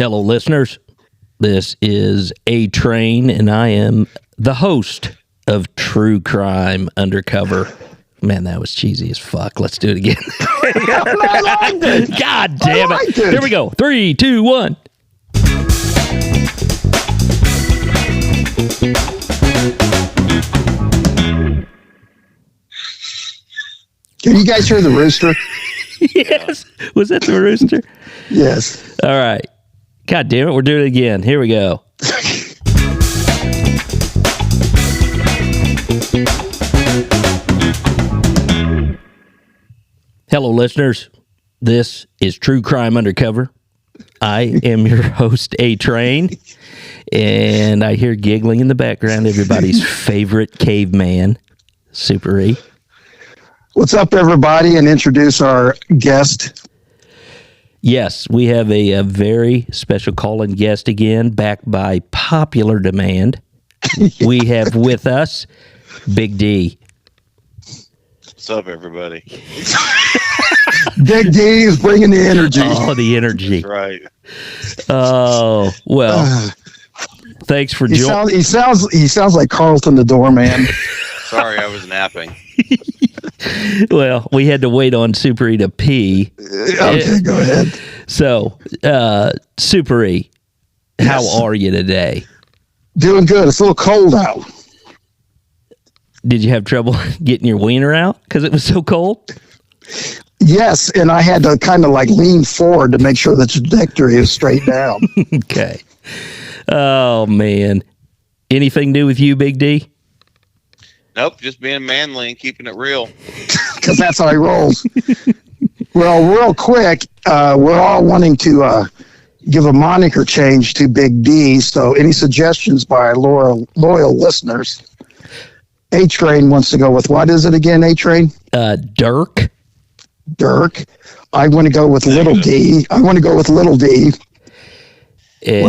Hello, listeners. This is A-Train, and I am the host of True Crime Undercover. Man, that was cheesy as fuck. Let's do it again. I liked it. God damn it. Here we go. 3, 2, 1. Can you guys hear the rooster? Yes. Was that the rooster? Yes. All right. God damn it. We're doing it again. Here we go. Hello, listeners. This is True Crime Undercover. I am your host, A-Train, and I hear giggling in the background, everybody's favorite caveman, Super E. What's up, everybody, and introduce our guest. Yes, we have a very special call-in guest again, backed by popular demand. We have with us Big D. What's up, everybody? Big D is bringing the energy. Oh, the energy. That's right. Oh, well, thanks for joining. He sounds like Carlton the doorman. Sorry, I was napping. Well, we had to wait on Super E to pee. Okay, go ahead. So, Super E, how are you today? Doing good. It's a little cold out. Did you have trouble getting your wiener out because it was so cold? Yes, and I had to kind of like lean forward to make sure the trajectory is straight down. Okay. Oh, man. Anything new with you, Big D? Nope, just being manly and keeping it real. Because that's how he rolls. Well, real quick, we're all wanting to give a moniker change to Big D. So any suggestions by our loyal listeners? A-Train wants to go with, what is it again, A-Train? Dirk. Dirk. I want to go with Little D. And What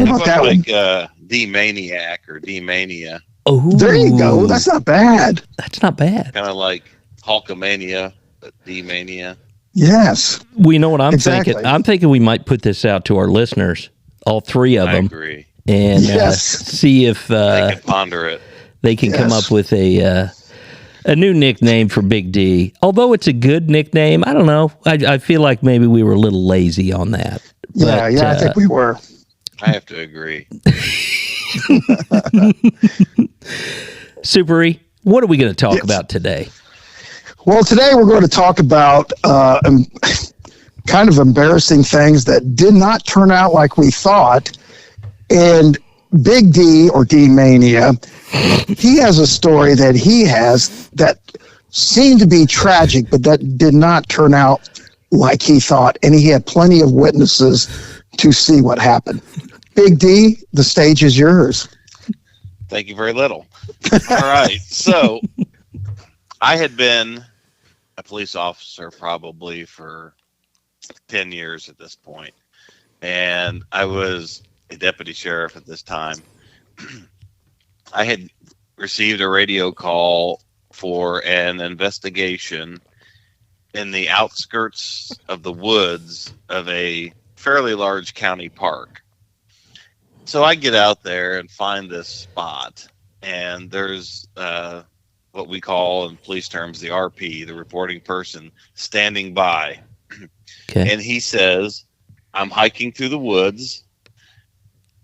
about that one? Like D-Maniac or D-Mania. Oh, There you go. That's not bad. That's not bad. Kind of like Hulkamania, but D-Mania. Yes. We know what I'm Exactly. thinking. I'm thinking we might put this out to our listeners, all three of I them, agree. and Yes. see if They can ponder it. they can come Yes. up with a new nickname for Big D. Although it's a good nickname, I don't know. I feel like maybe we were a little lazy on that. Yeah, But, I think we were. I have to agree. Super E, what are we going to talk about today? Well, today we're going to talk about kind of embarrassing things that did not turn out like we thought. And Big D, or D-Mania, he has a story that he has that seemed to be tragic, but that did not turn out like he thought. And he had plenty of witnesses to see what happened. Big D, the stage is yours. Thank you very little. All right. So I had been a police officer probably for 10 years at this point, and I was a deputy sheriff at this time. I had received a radio call for an investigation in the outskirts of the woods of a fairly large county park. So I get out there and find this spot, and there's what we call in police terms the RP, the reporting person, standing by. Okay. And he says, I'm hiking through the woods,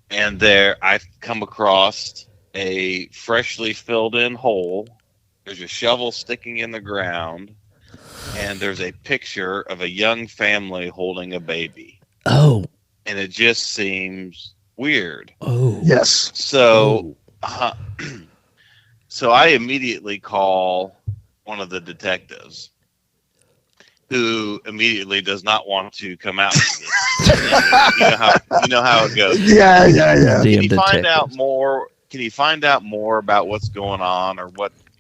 and there I've come across a freshly filled in hole. There's a shovel sticking in the ground, and there's a picture of a young family holding a baby. Oh. And it just seems weird. Oh. Yes. So, so I immediately call one of the detectives, who immediately does not want to come out with me. You know how it goes. Yeah. Damn Can you find detectives. out more? Can you find out more about what's going on or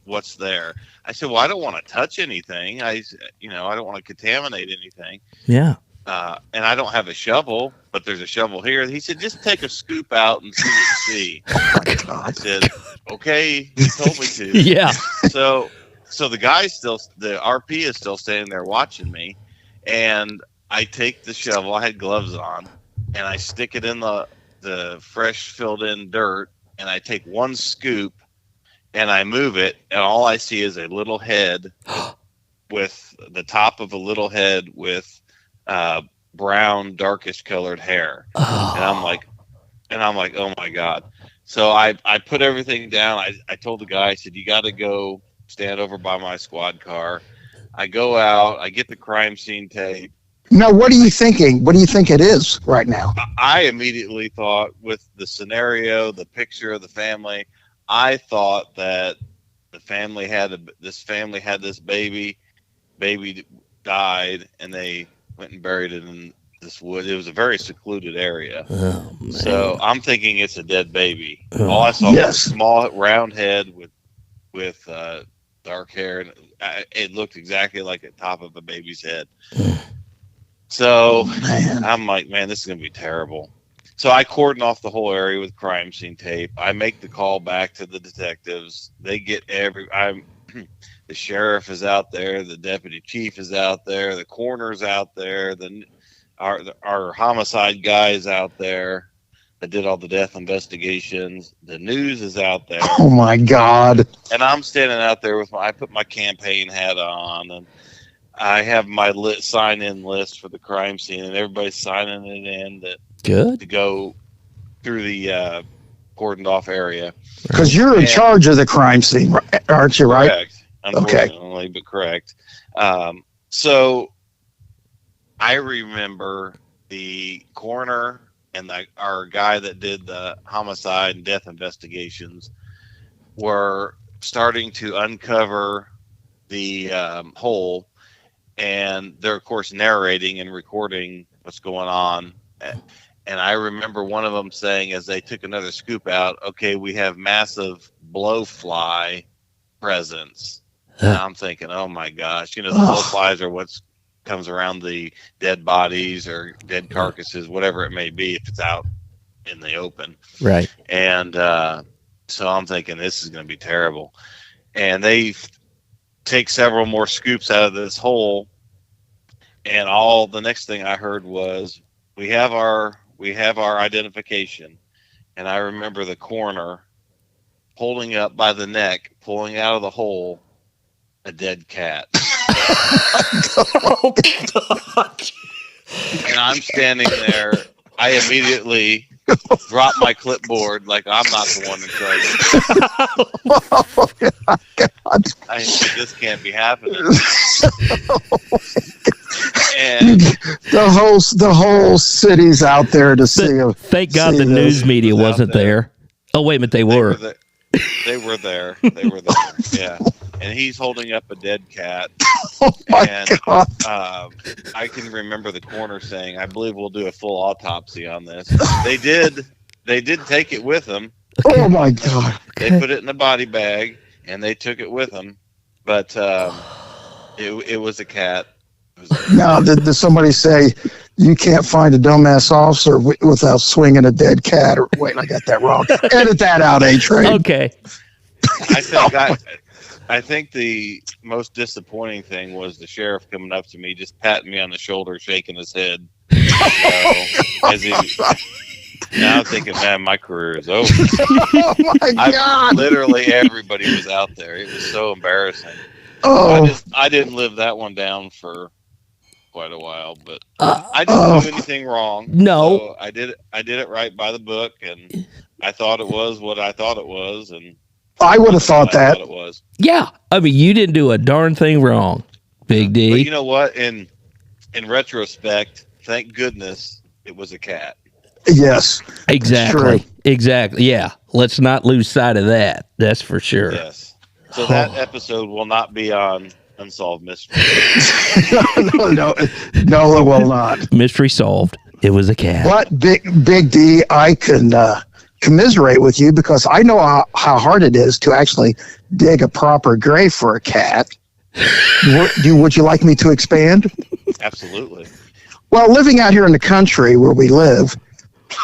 what's there? I said, well, I don't want to touch anything. I don't want to contaminate anything. Yeah. And I don't have a shovel, but there's a shovel here. He said, just take a scoop out and see what you see. I said, okay, you told me to. Yeah. So the RP is still standing there watching me, and I take the shovel. I had gloves on, and I stick it in the fresh filled in dirt, and I take one scoop and I move it, and all I see is a little head with the top of a little head with brown, darkish colored hair. Oh. And I'm like, oh my God. So I put everything down. I told the guy, I said, you got to go stand over by my squad car. I go out, I get the crime scene tape. Now, what are you thinking? What do you think it is right now? I immediately thought, with the scenario, the picture of the family, I thought that the family had this baby died, and they went and buried it in this wood. It was a very secluded area. Oh, man. So I'm thinking it's a dead baby. All I saw was a small round head with dark hair, and it looked exactly like the top of a baby's head. So I'm like, man, this is going to be terrible. So I cordon off the whole area with crime scene tape. I make the call back to the detectives. They get the sheriff is out there, the deputy chief is out there, the coroner's out there, our homicide guy is out there that did all the death investigations. The news is out there. Oh my God! And I'm standing out there I put my campaign hat on, and I have my sign-in list for the crime scene, and everybody's signing it in to go through the cordoned off area. Because you're in charge of the crime scene, aren't you? Right? Correct. Unfortunately, but correct. So I remember the coroner and our guy that did the homicide and death investigations were starting to uncover the hole. And they're, of course, narrating and recording what's going on. And I remember one of them saying, as they took another scoop out, okay, we have massive blowfly presence. And I'm thinking, oh, my gosh. The blowflies are what comes around the dead bodies or dead carcasses, whatever it may be, if it's out in the open. Right. And so I'm thinking, this is going to be terrible. And they take several more scoops out of this hole, and the next thing I heard was, we have our identification. And I remember the coroner holding up by the neck, pulling out of the hole a dead cat. Oh, God. And I'm standing there. I immediately drop my clipboard like I'm not the one in charge. I said, this can't be happening. And the whole city's out there to see. Thank God the news media wasn't there. Oh, wait a minute, they were. They were there. They were there. Yeah. And he's holding up a dead cat. Oh my God. I can remember the coroner saying, I believe we'll do a full autopsy on this. They did take it with them. Oh my God. They put it in a body bag and they took it with them. But it was a cat. Now, did somebody say you can't find a dumbass officer without swinging a dead cat? Or wait, I got that wrong. Edit that out, A-Train. Okay. I think the most disappointing thing was the sheriff coming up to me, just patting me on the shoulder, shaking his head. Now I'm thinking, man, my career is over. Oh my God! Literally everybody was out there. It was so embarrassing. Oh, I didn't live that one down for quite a while, but I didn't do anything wrong. No, so I did it right by the book, and I thought it was what I thought it was, and I would have thought that. It was. Yeah, I mean, you didn't do a darn thing wrong, Big D. But you know what? In retrospect, thank goodness it was a cat. Yes, exactly. Exactly. Yeah, let's not lose sight of that. That's for sure. Yes. So that episode will not be on Unsolved Mystery. no, it will not. Mystery solved. It was a cat. But Big D, I can commiserate with you because I know how hard it is to actually dig a proper grave for a cat. Would you like me to expand? Absolutely. Well, living out here in the country where we live,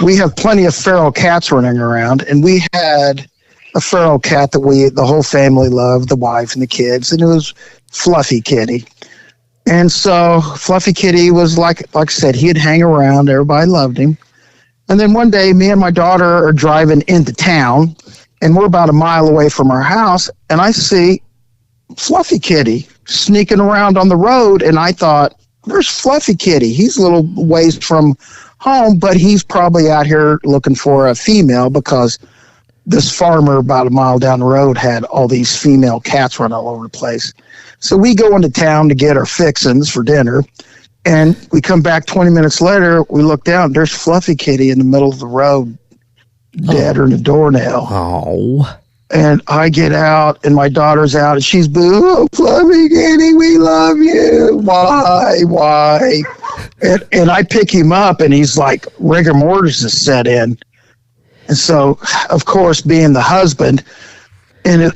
we have plenty of feral cats running around, and we had a feral cat that the whole family loved, the wife and the kids, and it was Fluffy Kitty. And so Fluffy Kitty was like I said, he'd hang around. Everybody loved him. And then one day, me and my daughter are driving into town, and we're about a mile away from our house, and I see Fluffy Kitty sneaking around on the road, and I thought, there's Fluffy Kitty. He's a little ways from home, but he's probably out here looking for a female because this farmer about a mile down the road had all these female cats run all over the place. So we go into town to get our fixins for dinner, and we come back 20 minutes later, we look down, there's Fluffy Kitty in the middle of the road, dead or in a doornail. Oh. And I get out, and my daughter's out, and she's boo, oh, Fluffy Kitty, we love you. Why? And I pick him up, and he's like, rigor mortis is set in. And so, of course, being the husband, and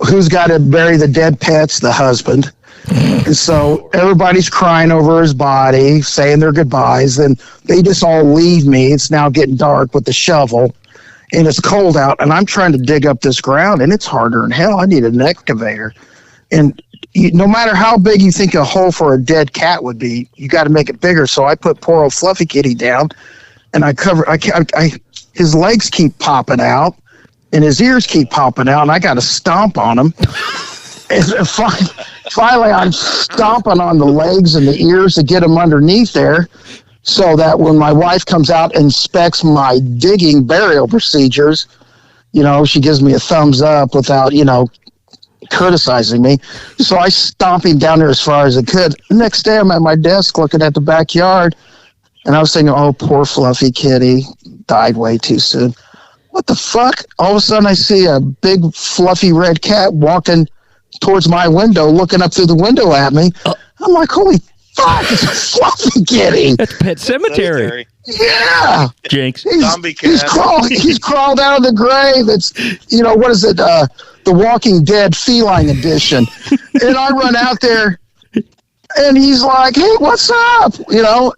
who's got to bury the dead pets? The husband. And so everybody's crying over his body, saying their goodbyes, and they just all leave me. It's now getting dark with the shovel, and it's cold out, and I'm trying to dig up this ground, and it's harder than hell. I need an excavator. And no matter how big you think a hole for a dead cat would be, you got to make it bigger. So I put poor old Fluffy Kitty down, and his legs keep popping out, and his ears keep popping out, and I got to stomp on him. And finally, I'm stomping on the legs and the ears to get him underneath there, so that when my wife comes out and inspects my digging burial procedures, she gives me a thumbs up without, criticizing me. So I stomp him down there as far as I could. The next day, I'm at my desk looking at the backyard, and I was thinking, oh, poor Fluffy Kitty, died way too soon. What the fuck? All of a sudden, I see a big, fluffy red cat walking towards my window, looking up through the window at me. I'm like, holy fuck, it's a Fluffy Kitty. That's Pet Cemetery. Yeah. Jinx. Zombie cat. He's crawled out of the grave. It's, what is it? The Walking Dead feline edition. And I run out there, and he's like, hey, what's up?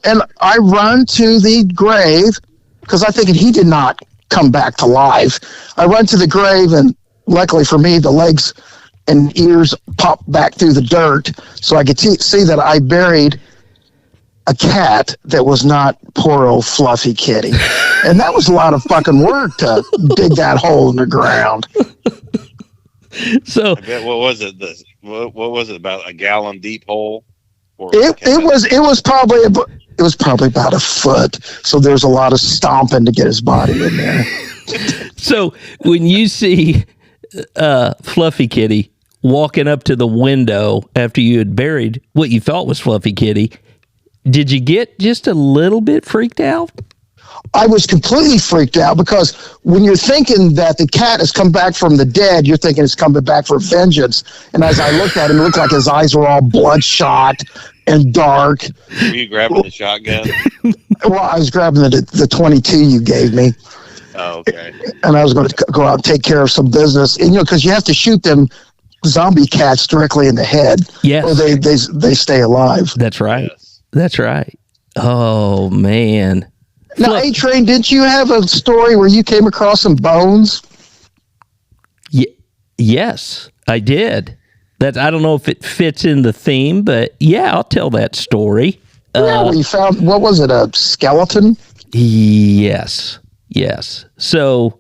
And I run to the grave because I think he did not come back to life. I run to the grave, and luckily for me, the legs and ears pop back through the dirt, so I could see that I buried a cat that was not poor old Fluffy Kitty. And that was a lot of fucking work to dig that hole in the ground. So what was it? What was it, about a gallon deep hole? It was probably about a foot. So there's a lot of stomping to get his body in there. So when you see Fluffy Kitty walking up to the window after you had buried what you thought was Fluffy Kitty, did you get just a little bit freaked out? I was completely freaked out because when you're thinking that the cat has come back from the dead, you're thinking it's coming back for vengeance. And as I looked at him, it looked like his eyes were all bloodshot and dark. Were you grabbing the shotgun? Well, I was grabbing the 22 you gave me. Oh, okay. And I was going to go out and take care of some business. And, because you have to shoot them zombie cats directly in the head. Yes. Or they stay alive. That's right. Yes. That's right. Oh, man. Now, A-Train, didn't you have a story where you came across some bones? Yes, I did. I don't know if it fits in the theme, but yeah, I'll tell that story. Yeah, we found, what was it, a skeleton? Yes. So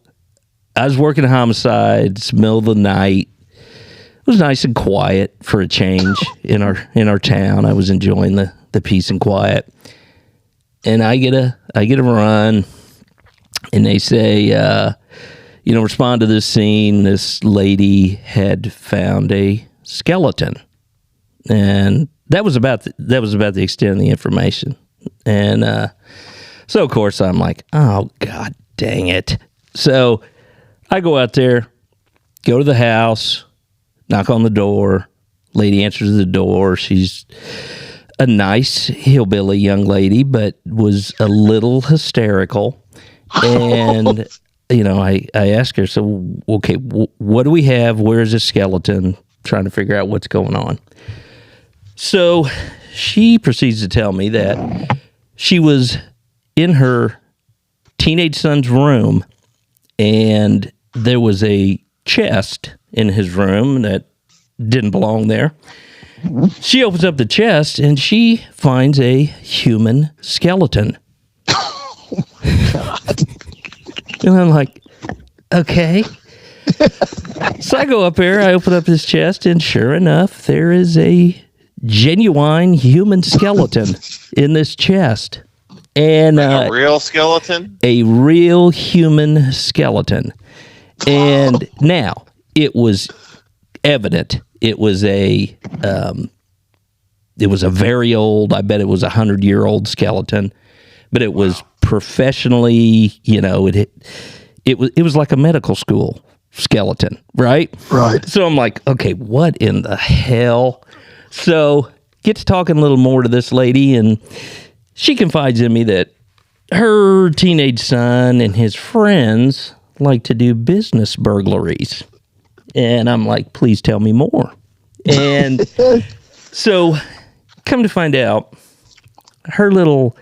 I was working homicides, middle of the night. It was nice and quiet for a change in our town. I was enjoying the peace and quiet. And I get a run, and they say, respond to this scene. This lady had found a skeleton, and that was about the extent of the information. And so, of course, I'm like, oh god dang it! So I go out there, go to the house, knock on the door. Lady answers the door. She's a nice hillbilly young lady, but was a little hysterical. And, I asked her, so, okay, what do we have? Where's the skeleton? Trying to figure out what's going on. So she proceeds to tell me that she was in her teenage son's room, and there was a chest in his room that didn't belong there. She opens up the chest, and she finds a human skeleton. And I'm like, okay. So I go up there, I open up his chest, and sure enough, there is a genuine human skeleton in this chest. And a real skeleton? A real human skeleton. And now, it was evident. It was a very old, I bet it was 100-year-old skeleton, but it was professionally, it was like a medical school skeleton, right? Right. So I'm like, okay, what in the hell? So get to talking a little more to this lady, and she confides in me that her teenage son and his friends like to do business burglaries. And I'm like, please tell me more. And so come to find out, her little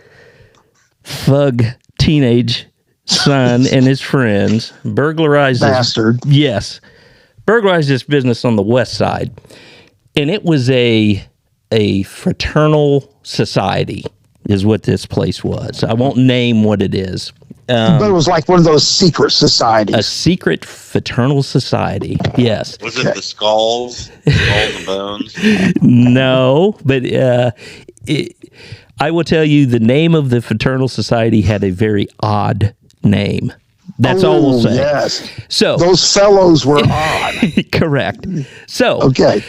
thug teenage son and his friends burglarized burglarized this business on the west side. And it was a fraternal society is what this place was. I won't name what it is. But it was like one of those secret societies. A secret fraternal society, yes. Was it the skulls and bones? No, but I will tell you the name of the fraternal society had a very odd name. That's all we'll say. Yes. So those fellows were odd. Correct. So okay.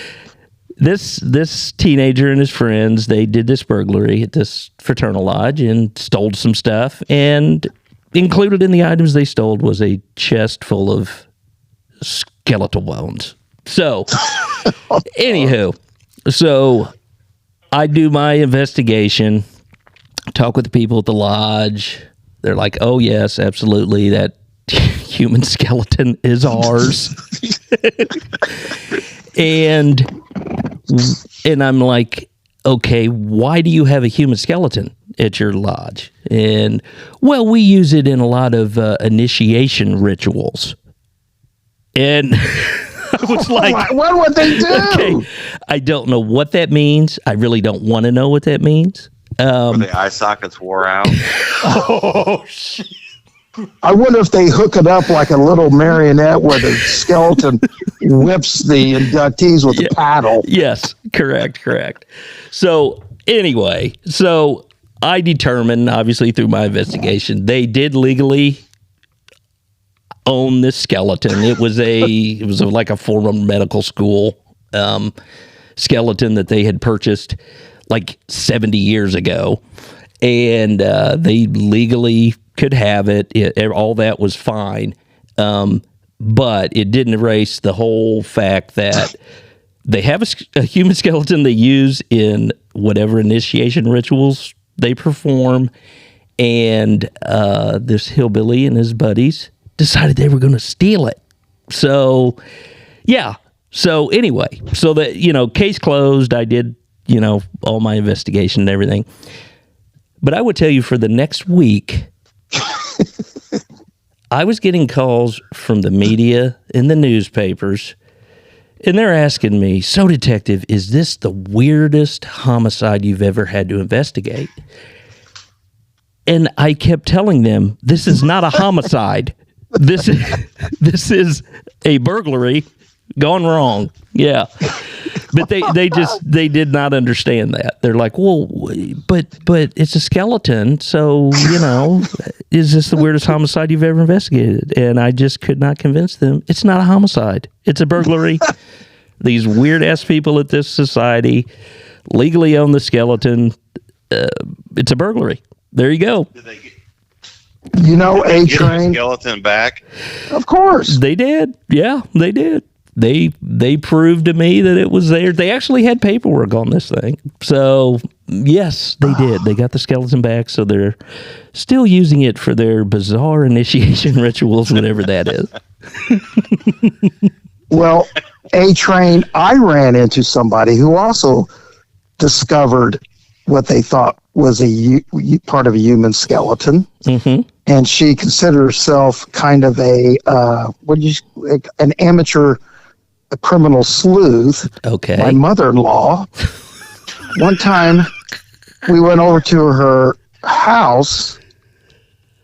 This teenager and his friends, they did this burglary at this fraternal lodge and stole some stuff, and included in the items they stole was a chest full of skeletal bones. So, anywho, so I do my investigation, talk with the people at the lodge. They're like, oh, yes, absolutely, that human skeleton is ours. And I'm like, okay, why do you have a human skeleton at your lodge? And, well, we use it in a lot of initiation rituals. And I was like, what would they do? Okay, I don't know what that means. I really don't want to know what that means. Were the eye sockets wore out? Oh, shit. I wonder if they hook it up like a little marionette where the skeleton whips the inductees with a paddle. Yes, correct. So anyway, I determined, obviously through my investigation, they did legally own this skeleton. It was like a former medical school skeleton that they had purchased like 70 years ago, and they legally could have it. All that was fine, but it didn't erase the whole fact that they have a human skeleton they use in whatever initiation rituals they perform, and this hillbilly and his buddies decided they were going to steal it. So, yeah. So anyway, so that, case closed. I did, all my investigation and everything. But I would tell you, for the next week, I was getting calls from the media and the newspapers, and they're asking me, so detective, is this the weirdest homicide you've ever had to investigate? And I kept telling them, this is not a homicide. This is a burglary gone wrong. Yeah. But they did not understand that. They're like, well, but it's a skeleton, so, is this the weirdest homicide you've ever investigated? And I just could not convince them. It's not a homicide. It's a burglary. These weird-ass people at this society legally own the skeleton. It's a burglary. There you go. Did they get A-Train. the skeleton back? Of course. They did. Yeah, they did. They proved to me that it was there. They actually had paperwork on this thing. So, yes, they did. They got the skeleton back, so they're still using it for their bizarre initiation rituals, whatever that is. Well, A-Train, I ran into somebody who also discovered what they thought was part of a human skeleton. Mm-hmm. And she considered herself kind of an amateur criminal sleuth. Okay. My mother-in-law. One time we went over to her house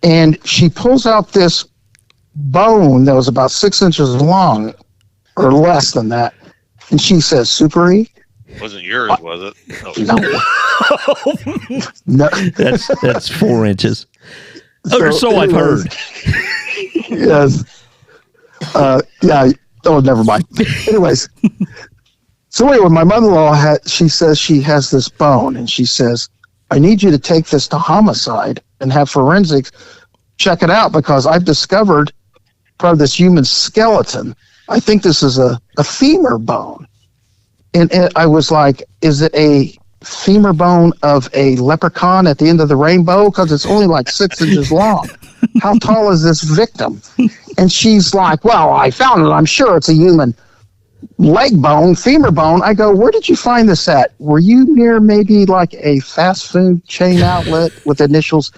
and she pulls out this bone that was about 6 inches long, or less than that, and she says, "Super E." Wasn't yours, was it? Oh. No. That's 4 inches. Or so I've heard. Yes. Yeah. Oh, never mind. Anyways. So anyway, my mother-in-law she says she has this bone, and she says, "I need you to take this to homicide and have forensics check it out, because I've discovered part of this human skeleton. I think this is a femur bone." And I was like, "Is it a femur bone of a leprechaun at the end of the rainbow? Because it's only like 6 inches long. How tall is this victim?" And she's like, "Well, I found it. I'm sure it's a human leg bone, femur bone." I go, "Where did you find this at? Were you near maybe like a fast food chain outlet with initials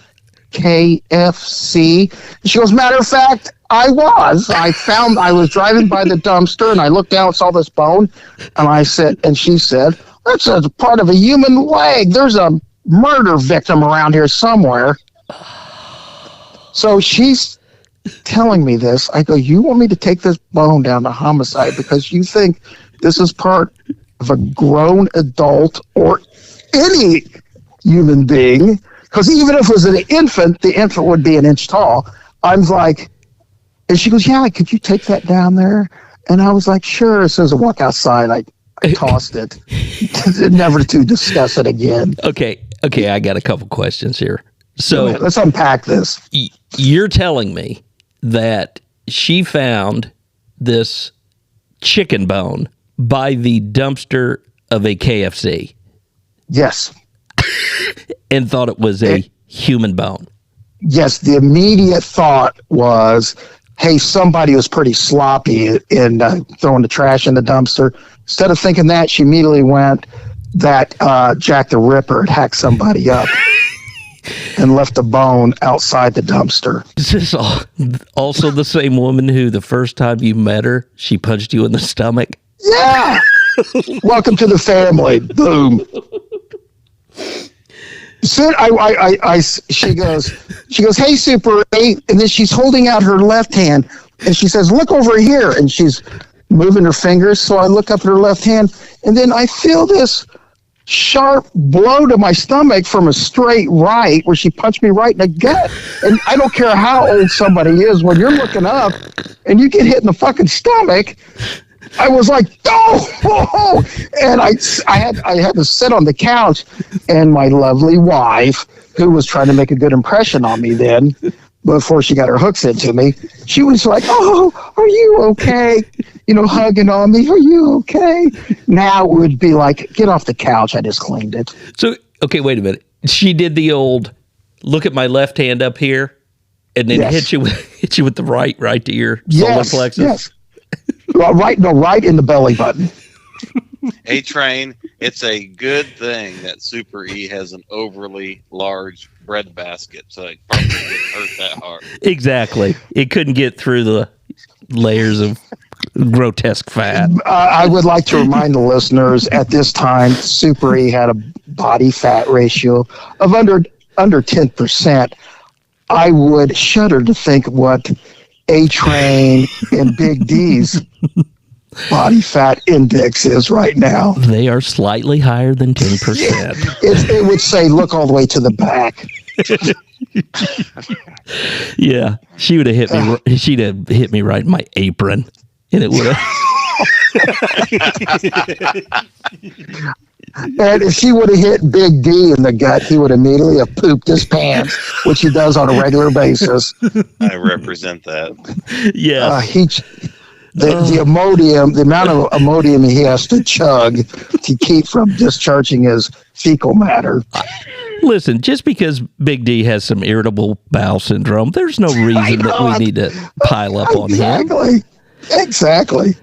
KFC?" And she goes, "Matter of fact, I was. I was driving by the dumpster, and I looked down, saw this bone, and she said, that's a part of a human leg. There's a murder victim around here somewhere." So she's telling me this. I go, "You want me to take this bone down to homicide because you think this is part of a grown adult or any human being? Because even if it was an infant, the infant would be an inch tall." I'm like, and she goes, "Yeah, could you take that down there?" And I was like, "Sure." As soon as I walk outside, I tossed it, never to discuss it again. Okay, I got a couple questions here. So let's unpack this. You're telling me that she found this chicken bone by the dumpster of a KFC. Yes. And thought it was a human bone. Yes, the immediate thought was, hey, somebody was pretty sloppy in throwing the trash in the dumpster. Instead of thinking that, she immediately went that Jack the Ripper had hacked somebody up and left a bone outside the dumpster. Is this also the same woman who the first time you met her, she punched you in the stomach? Yeah. Welcome to the family. Boom. So she goes, "Hey, Super 8," and then she's holding out her left hand, and she says, "Look over here," and she's moving her fingers. So I look up at her left hand, and then I feel this sharp blow to my stomach from a straight right, where she punched me right in the gut. And I don't care how old somebody is, when you're looking up and you get hit in the fucking stomach, I was like, "Oh!" And I had to sit on the couch, and my lovely wife, who was trying to make a good impression on me then, before she got her hooks into me, she was like, "Oh, are you okay?" Hugging on me. "Are you okay?" Now it would be like, "Get off the couch. I just cleaned it." So, okay, wait a minute. She did the old, look at my left hand up here, and then hit you with the right to your solar plexus. Yes. Right in the belly button. Hey, Train, it's a good thing that Super E has an overly large bread basket, so it probably didn't hurt that hard. Exactly. It couldn't get through the layers of grotesque fat. I would like to remind the listeners, at this time, Super E had a body fat ratio of under 10%. I would shudder to think what A-Train and Big D's body fat index is right now. They are slightly higher than 10%. It would say, look all the way to the back. Yeah, she would have hit me. She'd have hit me right in my apron, and it would have. And if she would have hit Big D in the gut, he would immediately have pooped his pants, which he does on a regular basis. I represent that. Yeah. The Imodium, the amount of Imodium he has to chug to keep from discharging his fecal matter. Listen, just because Big D has some irritable bowel syndrome, there's no reason that we need to pile up on him. Exactly.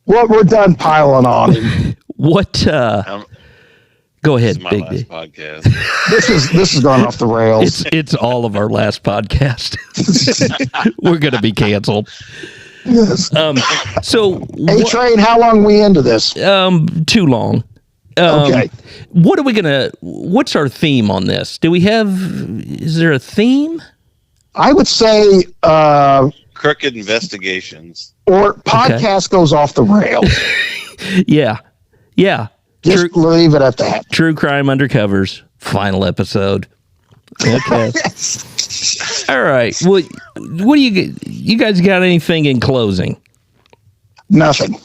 Well, we're done piling on him. What? Go ahead, Big D. Podcast. This has gone off the rails. It's all of our last podcast. We're going to be canceled. Yes. So, Train, how long are we into this? Too long. Okay. What's our theme on this? Is there a theme? I would say, Crooked investigations. or podcast goes off the rails. Yeah. Just leave it at that. True Crime Undercovers, final episode. Okay. All right. Well, what do you guys got anything in closing? Nothing.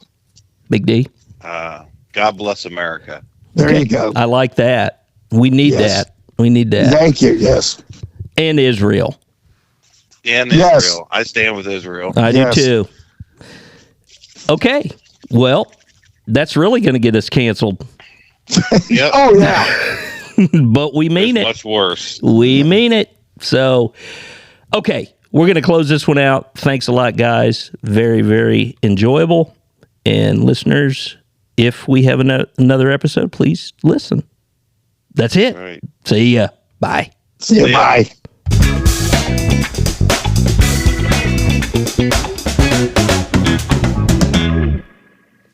Big D? God bless America. There you go. I like that. We need that. We need that. Thank you. Yes. And Israel. And Yes. Israel. I stand with Israel. I Yes. do too. Okay. Well, that's really going to get us canceled. Yep. Oh, yeah. But we mean It's it. much worse. We mean it. So, okay. We're going to close this one out. Thanks a lot, guys. Very, very enjoyable. And listeners, if we have another episode, please listen. That's it. All right. See ya. Bye. See you. See ya. Bye.